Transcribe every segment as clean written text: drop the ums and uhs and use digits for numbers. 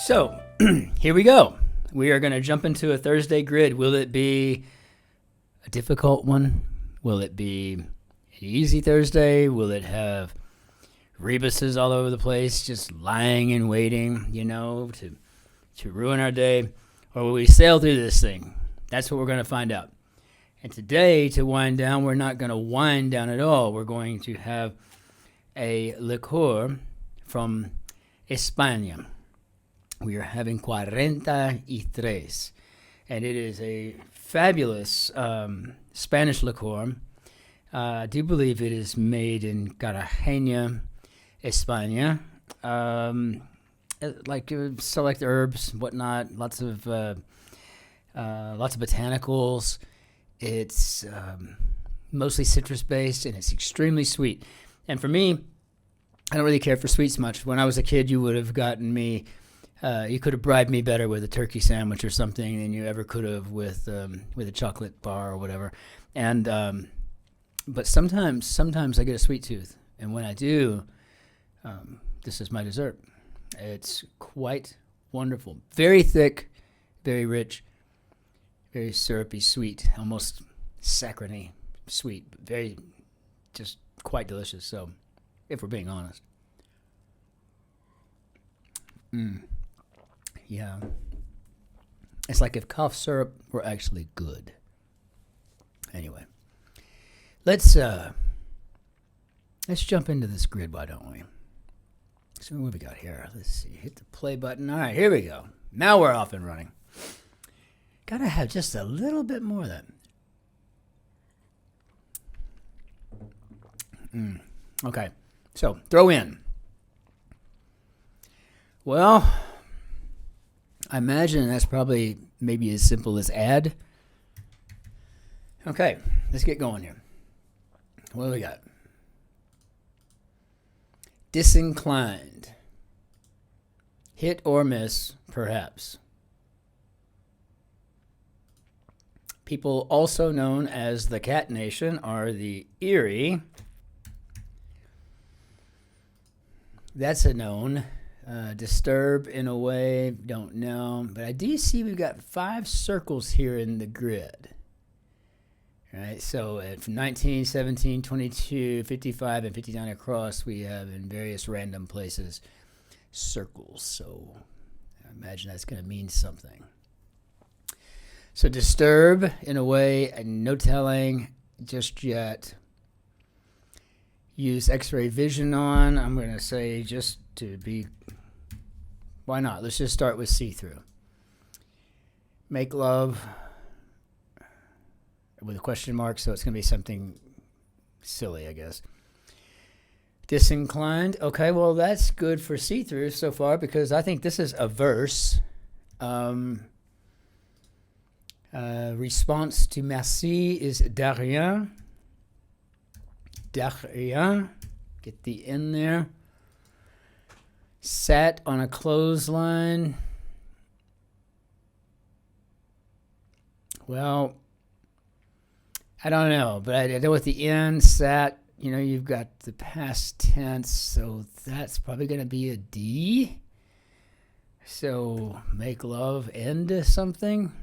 So here we go. We are going to jump into a Thursday grid. Will it be a difficult one? Will it be an easy Thursday? Will it have rebuses all over the place, just lying and waiting, to ruin our day? Or will we sail through this thing? That's what we're going to find out. And today, to wind down, we're not going to wind down at all. We're going to have a liqueur from España. We are having 43, and it is a fabulous Spanish liqueur. I do believe it is made in Cartagena, España. Select herbs, whatnot, lots of botanicals. It's mostly citrus based, and it's extremely sweet. And for me, I don't really care for sweets much. When I was a kid, you would have gotten me. You could have bribed me better with a turkey sandwich or something than you ever could have with a chocolate bar or whatever. And but sometimes I get a sweet tooth, and when I do, this is my dessert. It's quite wonderful. Very thick, very rich, very syrupy, sweet, almost saccharine sweet. Very, just quite delicious. So, if we're being honest. Yeah. It's like if cough syrup were actually good. Anyway, let's jump into this grid, why don't we? So what we got here? Let's see. Hit the play button. All right, here we go. Now we're off and running. Gotta have just a little bit more of that. Okay, so throw in. Well, I imagine that's probably maybe as simple as add. Okay, let's get going here. What do we got? Disinclined. Hit or miss, perhaps. People also known as the Cat Nation are the Erie. That's a known. Disturb in a way, don't know. But I do see we've got 5 circles here in the grid. All right, so from 19, 17, 22, 55, and 59 across, we have in various random places circles. So I imagine that's going to mean something. So disturb in a way, and no telling just yet. Use X-ray vision on. I'm going to say just to be, why not? Let's just start with see-through. Make love with a question mark, so it's going to be something silly, I guess. Disinclined. Okay, well, that's good for see-through so far because I think this is a verse. Response to merci is de rien. De rien. Get the N there. Sat on a clothesline. Well, I don't know, but I know with the N, sat, you've got the past tense, so that's probably going to be a D. So make love end something.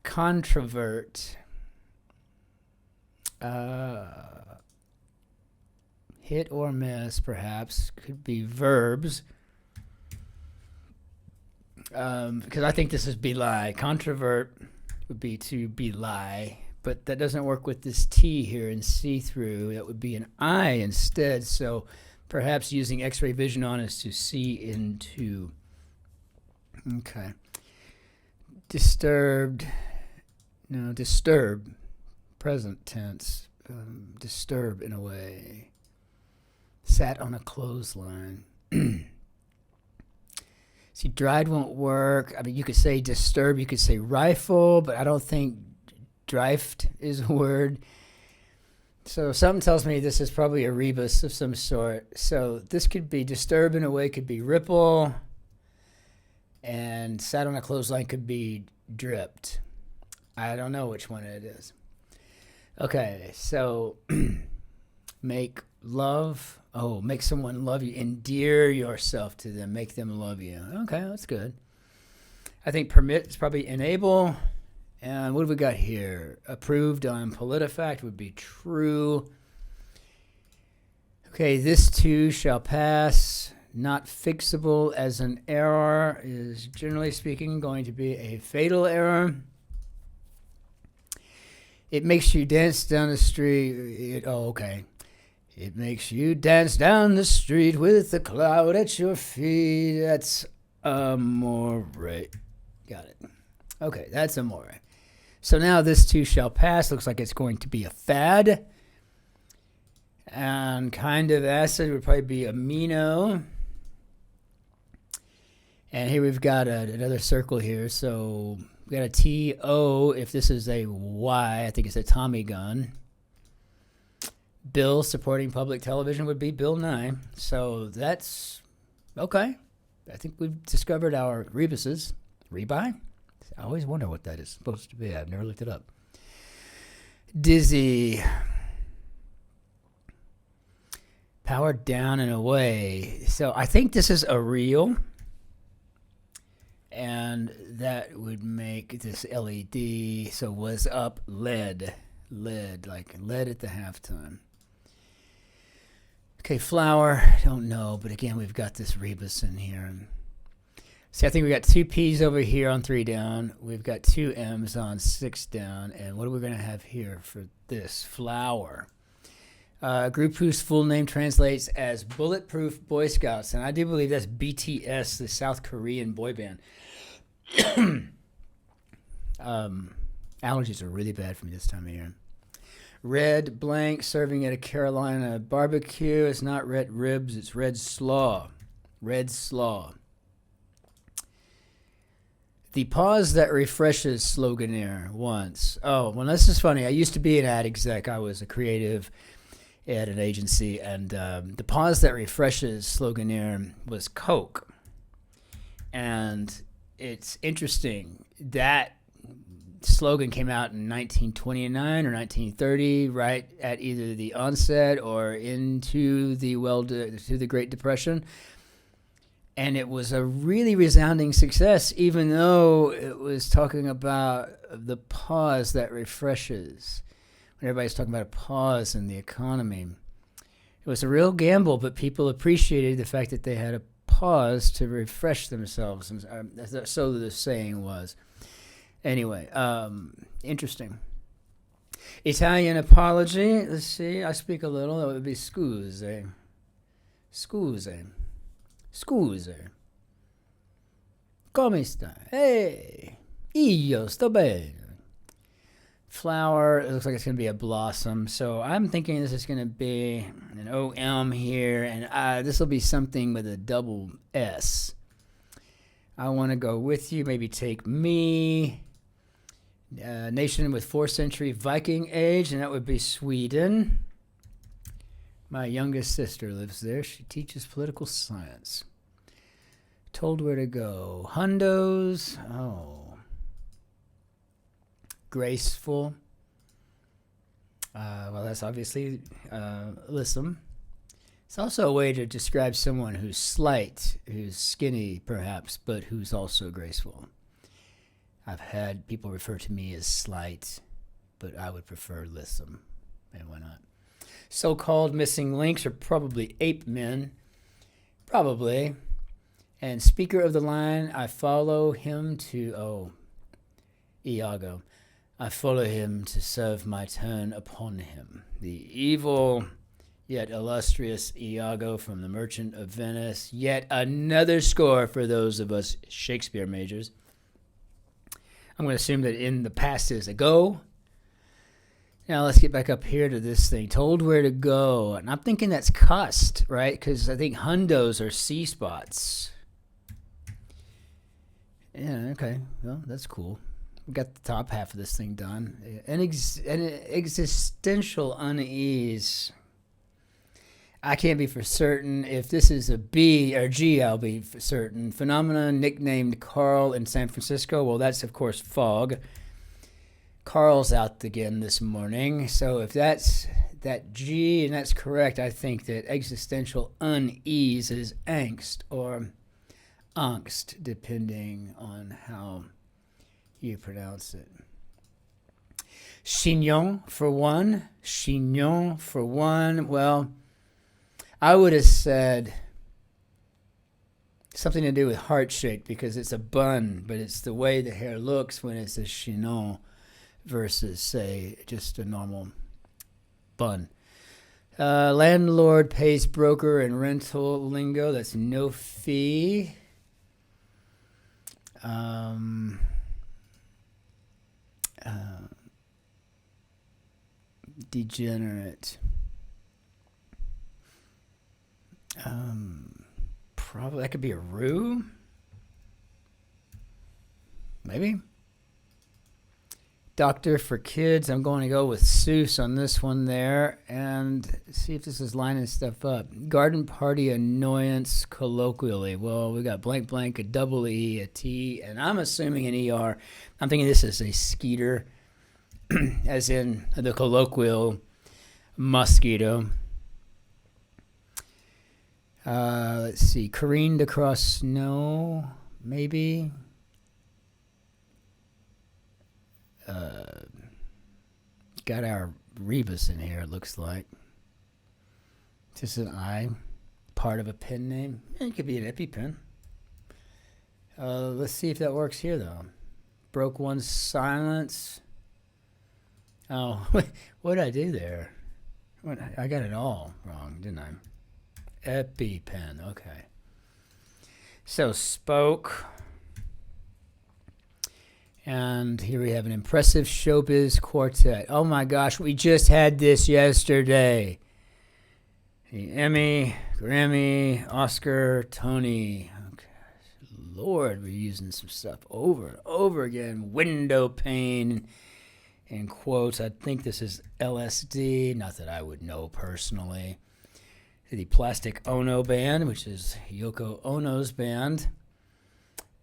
Controvert. Hit or miss, perhaps. Could be verbs. Because I think this is belie. Controvert would be to belie, but that doesn't work with this T here in see-through. That would be an I instead, so perhaps using X-ray vision on is to see into. Okay. Disturbed. No, disturb. Present tense. Disturb in a way. Sat on a clothesline. See, dried won't work. I mean, you could say disturb, you could say rifle, but I don't think drift is a word. So something tells me this is probably a rebus of some sort. So this could be disturb in a way, could be ripple, and sat on a clothesline could be dripped. I don't know which one it is. Okay, so Make love. Oh, make someone love you. Endear yourself to them. Make them love you. Okay, that's good. I think permit is probably enable. And what have we got here? Approved on PolitiFact would be true. Okay, this too shall pass. Not fixable as an error is, generally speaking, going to be a fatal error. It makes you dance down the street. Okay. It makes you dance down the street with the cloud at your feet. That's amore. Got it. Okay, that's amore. So now this too shall pass. Looks like it's going to be a fad. And kind of acid would probably be amino. And here we've got another circle here. So we got a T-O. If this is a Y, I think it's a Tommy gun. Bill supporting public television would be Bill Nye. So that's okay. I think we've discovered our rebuses. Rebuy? I always wonder what that is supposed to be. I've never looked it up. Dizzy. Power down and away. So I think this is a real. And that would make this LED. So was up lead. Lead, like lead at the halftime. Okay, flower, don't know, but again, we've got this rebus in here. See, I think we got 2 P's over here on 3 down. We've got 2 M's on 6 down. And what are we going to have here for this? Flower. Group whose full name translates as Bulletproof Boy Scouts. And I do believe that's BTS, the South Korean boy band. Allergies are really bad for me this time of year. Red blank serving at a Carolina barbecue. It's not red ribs, it's red slaw. Red slaw. The pause that refreshes sloganeer once. Oh, well, this is funny. I used to be an ad exec. I was a creative at an agency, and the pause that refreshes sloganeer was Coke. And it's interesting that slogan came out in 1929 or 1930, right at either the onset or into the to the Great Depression, and it was a really resounding success, even though it was talking about the pause that refreshes. When everybody's talking about a pause in the economy, it was a real gamble, but people appreciated the fact that they had a pause to refresh themselves, and so the saying was. Anyway, interesting. Italian apology. Let's see. I speak a little. That would be scuse. Scuse. Scuse. Come sta? Hey. Io sto bene. Flower. It looks like it's going to be a blossom. So I'm thinking this is going to be an OM here. And this will be something with a double S. I want to go with you. Maybe take me. Nation with 4th century Viking age, and that would be Sweden. My youngest sister lives there. She teaches political science. Told where to go. Hundos. Oh. Graceful. Well, that's obviously lissom. It's also a way to describe someone who's slight, who's skinny perhaps, but who's also graceful. I've had people refer to me as slight, but I would prefer lissom. And why not? So-called missing links are probably ape men. Probably. And speaker of the line, I follow him to... Iago. I follow him to serve my turn upon him. The evil yet illustrious Iago from The Merchant of Venice. Yet another score for those of us Shakespeare majors. I'm going to assume that in the past is a go. Now let's get back up here to this thing. Told where to go. And I'm thinking that's cussed, right? Because I think hundos are C spots. Yeah, okay. Well, that's cool. We got the top half of this thing done. An existential unease. I can't be for certain. If this is a B or G, I'll be for certain. Phenomenon nicknamed Carl in San Francisco. Well, that's, of course, fog. Carl's out again this morning. So if that's that G, and that's correct. I think that existential unease is angst or angst, depending on how you pronounce it. Chignon for one. Chignon for one. Well, I would have said something to do with heart shape because it's a bun, but it's the way the hair looks when it's a chignon versus, say, just a normal bun. Landlord pays broker and rental lingo. That's no fee. Degenerate. Probably that could be a rue. Maybe. Doctor for kids. I'm going to go with Seuss on this one there and see if this is lining stuff up. Garden party annoyance colloquially. Well, we got blank blank, a double E, a T, and I'm assuming an ER. I'm thinking this is a skeeter, as in the colloquial mosquito. Let's see. Careened across snow, maybe. Got our rebus in here, it looks like. Just an I, part of a pen name. It could be an EpiPen. Let's see if that works here, though. Broke one's silence. Oh, what did I do there? I got it all wrong, didn't I? EpiPen, okay. So, spoke. And here we have an impressive showbiz quartet. Oh my gosh, we just had this yesterday. The Emmy, Grammy, Oscar, Tony. Okay. Lord, we're using some stuff over and over again. Window pane, in quotes. I think this is LSD, not that I would know personally. The Plastic Ono Band, which is Yoko Ono's band.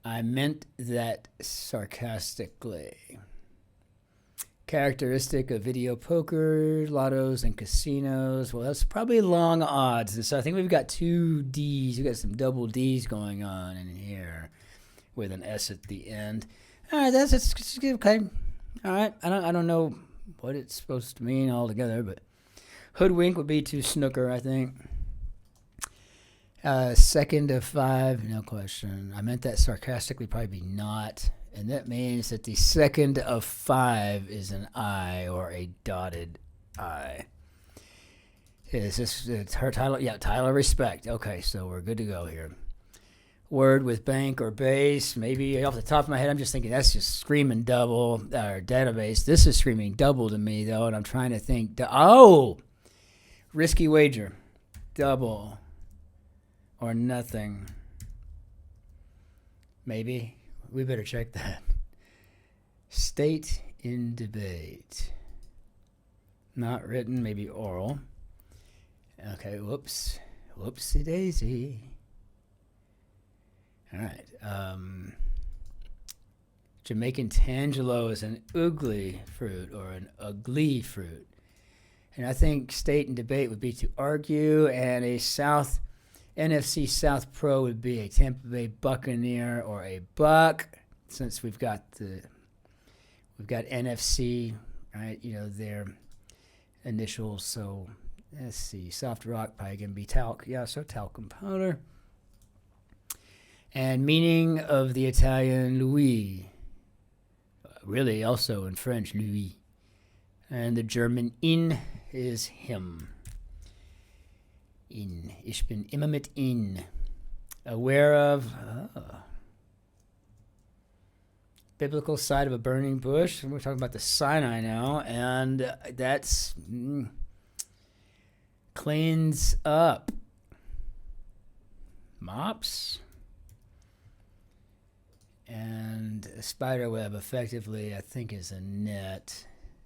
I meant that sarcastically. Characteristic of video poker, lottos, and casinos. Well, that's probably long odds. And so I think we've got two Ds. We've got some double Ds going on in here with an S at the end. All right, that's okay. All right, I don't know what it's supposed to mean altogether, but hoodwink would be to snooker, I think. Second of five, no question. I meant that sarcastically, probably not. And that means that the second of five is an I or a dotted I. Is this her title? Yeah, title of respect. Okay, so we're good to go here. Word with bank or base. Maybe off the top of my head, I'm just thinking that's just screaming double or database. This is screaming double to me, though, and I'm trying to think. Risky wager. Double. Or nothing. Maybe. We better check that. State in debate. Not written, maybe oral. Okay, whoops. Whoopsie daisy. All right. Jamaican tangelo is an ugly fruit or an ugly fruit. And I think state in debate would be to argue, and a NFC South Pro would be a Tampa Bay Buccaneer or a Buck, since we've got NFC, right? You know, their initials. So let's see, soft rock probably gonna be talc. Yeah, so talcum powder. And meaning of the Italian Louis, really also in French Louis, and the German in is him. In. Ich bin immer mit in. Aware of. Biblical side of a burning bush. We're talking about the Sinai now. And that's. Cleans up. Mops. And a spider web effectively, I think, is a net.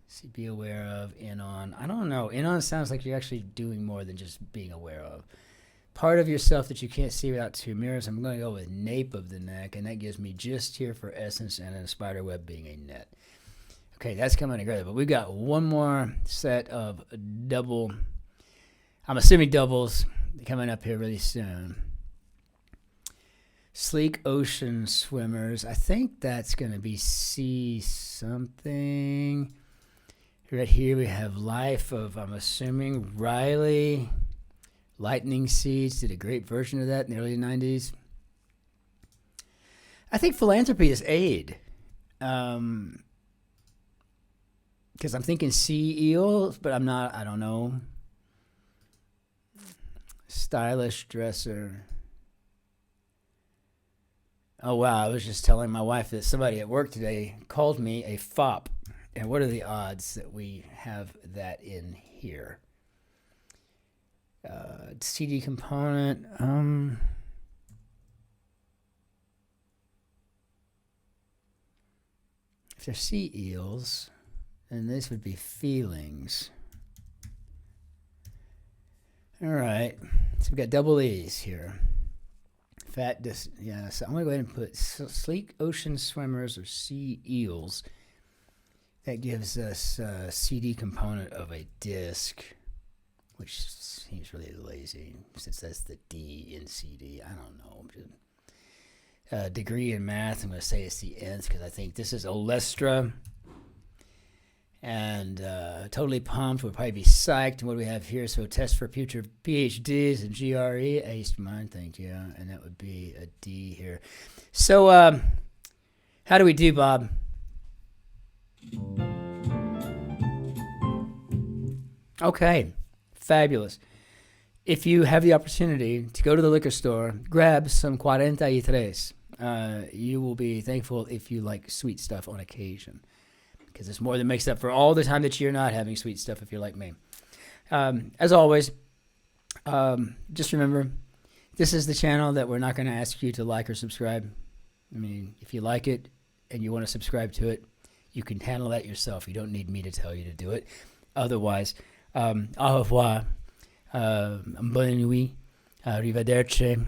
See, be aware of, in on. I don't know. In on sounds like you're actually doing more than just being aware of. Part of yourself that you can't see without two mirrors. I'm going to go with nape of the neck, and that gives me just here for essence and a spider web being a net. Okay, that's coming together. But we've got one more set of double, I'm assuming doubles, coming up here really soon. Sleek Ocean Swimmers. I think that's going to be C something. Right here we have Life of, I'm assuming, Riley. Lightning Seeds did a great version of that in the early 90s. I think Philanthropy is Aid. Because I'm thinking Sea Eels, but I'm not, I don't know. Stylish Dresser. Oh, wow. I was just telling my wife that somebody at work today called me a fop. And what are the odds that we have that in here? CD component. If they're Sea Eels, then this would be Feelings. All right. So we've got double E's here. Yeah, so I'm going to go ahead and put Sleek Ocean Swimmers or Sea Eels. That gives us a CD component of a disc, which seems really lazy since that's the D in CD. I don't know. Degree in math, I'm going to say it's the nth because I think this is Olestra. And Totally Pumped would probably be Psyched. And what do we have here? So Test for Future PhDs and GRE. Aced mine, thank you. And that would be a D here. So how do we do, Bob? Okay, fabulous. If you have the opportunity to go to the liquor store, grab some 43. You will be thankful if you like sweet stuff on occasion, because it's more than makes up for all the time that you're not having sweet stuff if you're like me. As always, just remember, this is the channel that we're not going to ask you to like or subscribe. I mean, if you like it and you want to subscribe to it, you can handle that yourself. You don't need me to tell you to do it. Otherwise, au revoir, bonne nuit, arrivederci,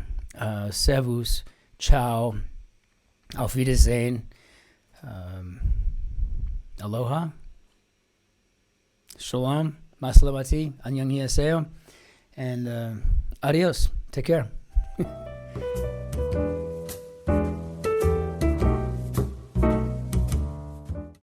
servus, ciao, auf Wiedersehen, aloha, shalom, masalamati, annyeonghaseyo, and adios. Take care.